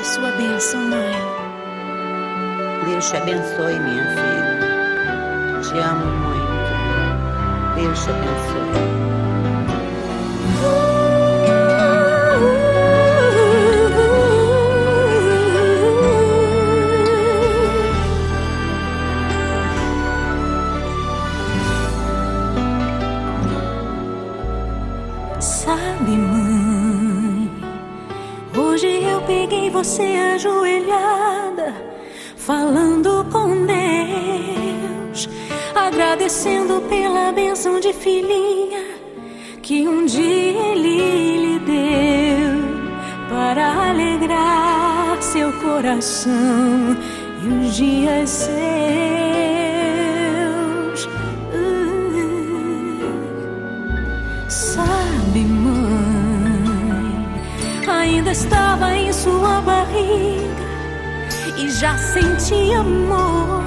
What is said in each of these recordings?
Sua bênção, mãe. Deus te abençoe, minha filha. Te amo muito. Deus te abençoe. Sabe, mãe, hoje eu peguei você ajoelhada, falando com Deus, agradecendo pela bênção de filhinha que um dia Ele lhe deu, para alegrar seu coração e os dias seus. Sabe, mãe, ainda estava em sua barriga e já sentia amor.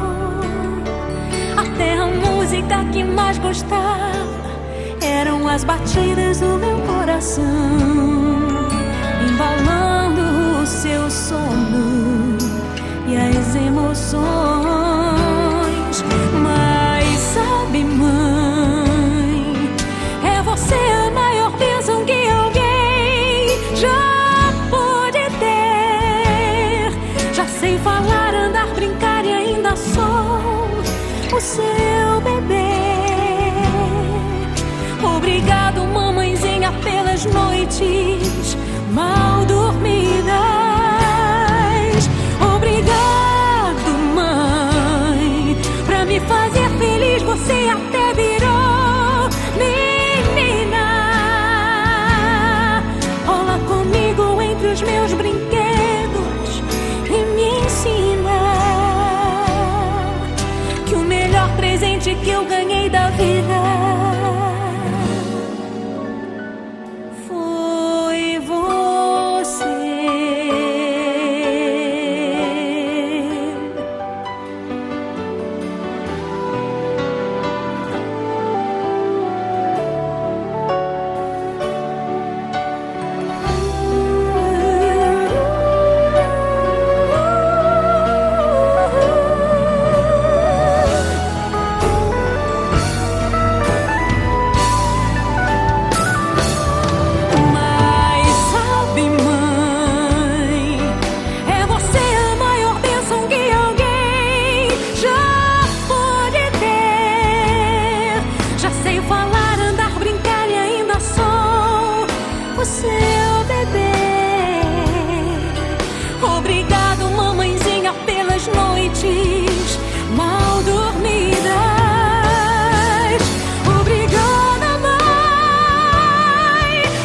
Até a música que mais gostava eram as batidas do meu coração, embalando o seu sono e as emoções. Mas sabe, mãe, é você a maior bênção que alguém já pôde ter. Já sei falar, andar, brincar e ainda sou o seu bebê. Obrigado, mamãezinha, pelas noites mal dormidas. Obrigado, mãe, pra me fazer feliz. Você até virou menina. Rola comigo entre os meus brinquedos e me ensina que o melhor presente que eu ganhei da vida foi você. Seu bebê. Obrigado, mamãezinha, pelas noites mal dormidas. Obrigada, mãe,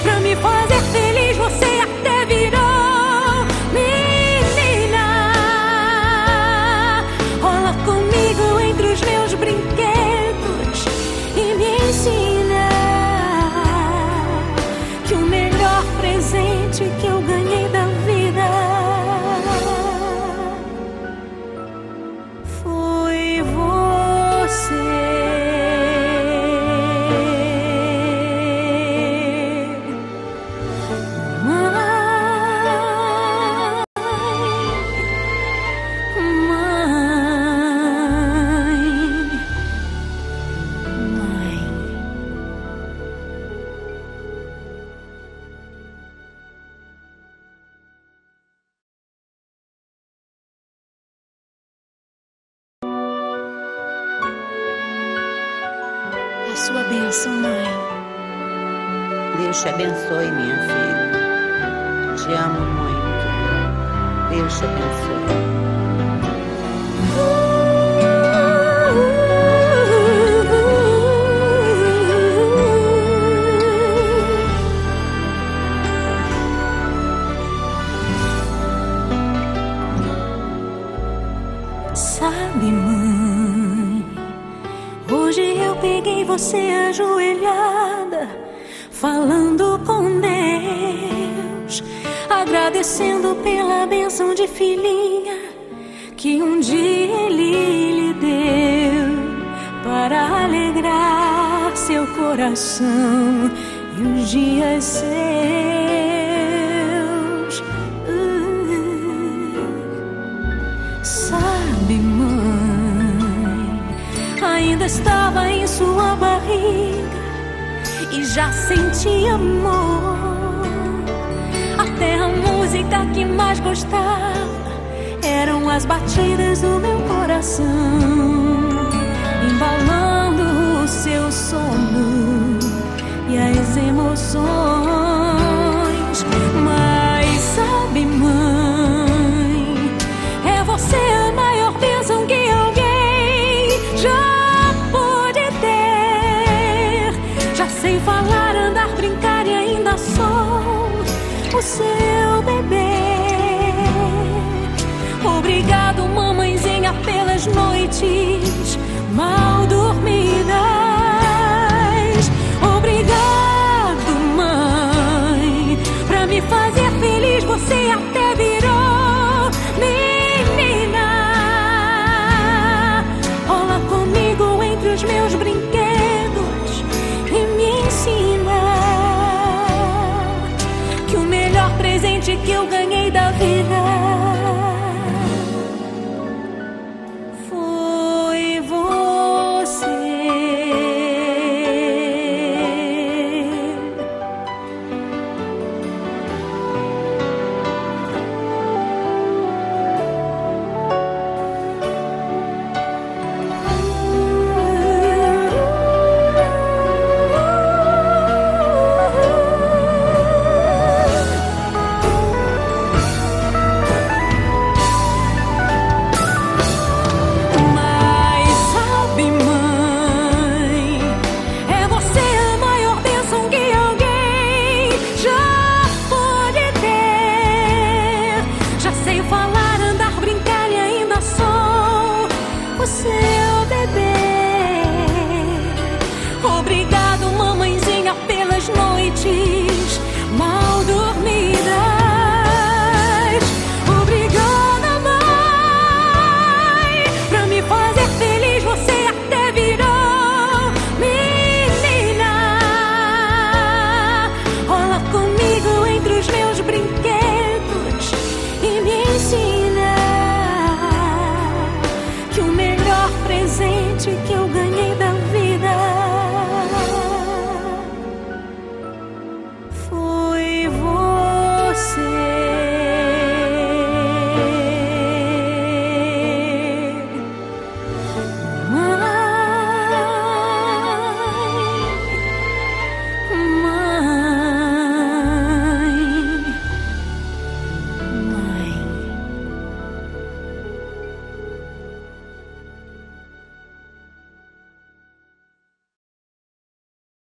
pra me fazer feliz. Você até virou menina. Rola comigo entre os meus brinquedos e me ensina que o melhor presente que eu ganhei da vida foi você. A sua bênção, mãe. Deus te abençoe, minha filha. Te amo muito. Deus te abençoe. Sabe, mãe, hoje eu peguei você ajoelhada, falando com Deus, agradecendo pela bênção de filhinha que um dia Ele lhe deu, para alegrar seu coração e os dias seus. estava em sua barriga e já senti amor. Até a música que mais gostava eram as batidas do meu coração, embalando o seu sono e as emoções. Mas sabe, mãe, é você a maior bênção que alguém já pôde ter. Já sei falar, andar, brincar e ainda sou o seu bebê. Obrigado, mamãezinha, pelas noites mal dormidas. Obrigado, mãe, pra me fazer feliz. Você até virou menina. Rola comigo entre os meus brinquedos e me ensina que o melhor presente que eu ganhei